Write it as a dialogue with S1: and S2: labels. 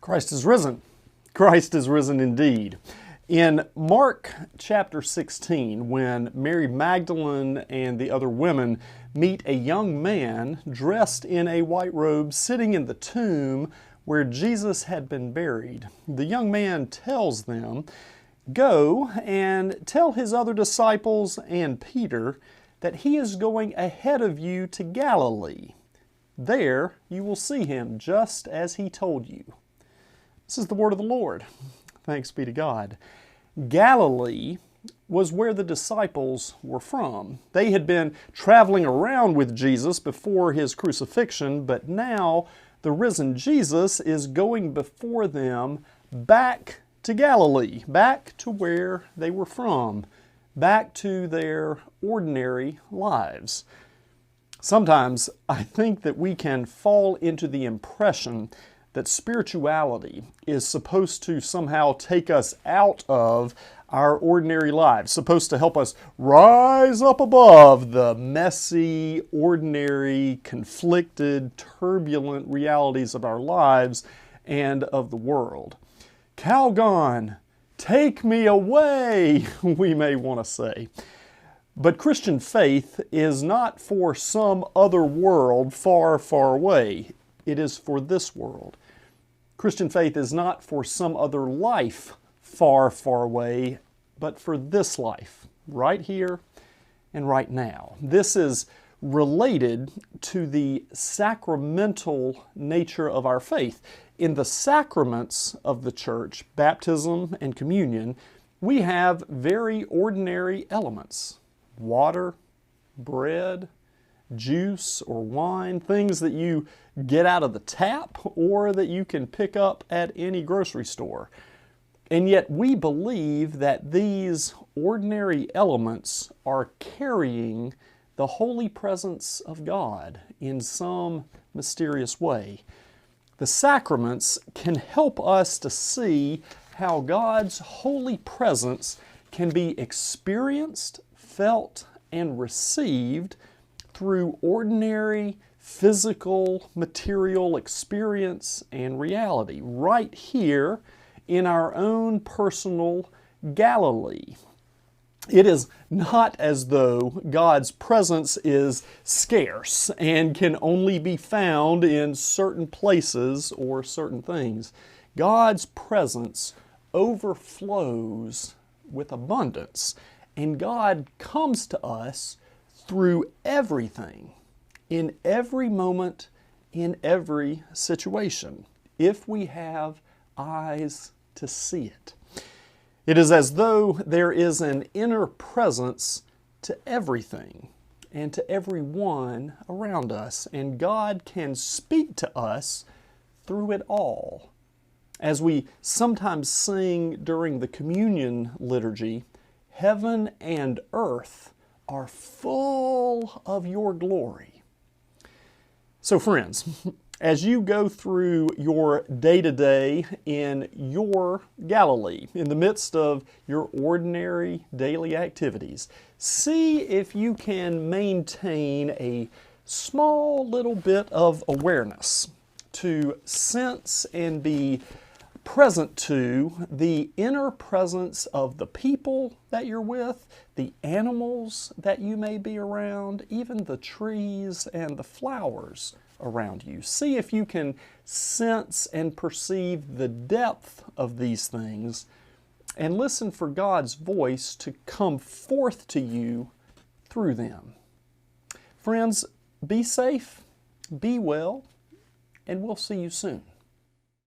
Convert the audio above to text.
S1: Christ is risen. Christ is risen indeed. In Mark chapter 16, when Mary Magdalene and the other women meet a young man dressed in a white robe sitting in the tomb where Jesus had been buried, the young man tells them, "Go and tell his other disciples and Peter that he is going ahead of you to Galilee. There you will see him just as he told you." This is the word of the Lord. Thanks be to God. Galilee was where the disciples were from. They had been traveling around with Jesus before his crucifixion, but now the risen Jesus is going before them back to Galilee, back to where they were from, back to their ordinary lives. Sometimes I think that we can fall into the impression that spirituality is supposed to somehow take us out of our ordinary lives, supposed to help us rise up above the messy, ordinary, conflicted, turbulent realities of our lives and of the world. Calgon, take me away, we may want to say. But Christian faith is not for some other world far, far away. It is for this world. Christian faith is not for some other life far, far away, but for this life, right here and right now. This is related to the sacramental nature of our faith. In the sacraments of the church, baptism and communion, we have very ordinary elements: water, bread, juice or wine, things that you get out of the tap or that you can pick up at any grocery store. And yet we believe that these ordinary elements are carrying the holy presence of God in some mysterious way. The sacraments can help us to see how God's holy presence can be experienced, felt, and received through ordinary physical, material experience and reality, right here in our own personal Galilee. It is not as though God's presence is scarce and can only be found in certain places or certain things. God's presence overflows with abundance, and God comes to us through everything, in every moment, in every situation, if we have eyes to see it. It is as though there is an inner presence to everything and to everyone around us, and God can speak to us through it all. As we sometimes sing during the communion liturgy, "Heaven and earth are full of your glory." So friends, as you go through your day-to-day in your Galilee, in the midst of your ordinary daily activities, see if you can maintain a small little bit of awareness to sense and be present to the inner presence of the people that you're with, the animals that you may be around, even the trees and the flowers around you. See if you can sense and perceive the depth of these things and listen for God's voice to come forth to you through them. Friends, be safe, be well, and we'll see you soon.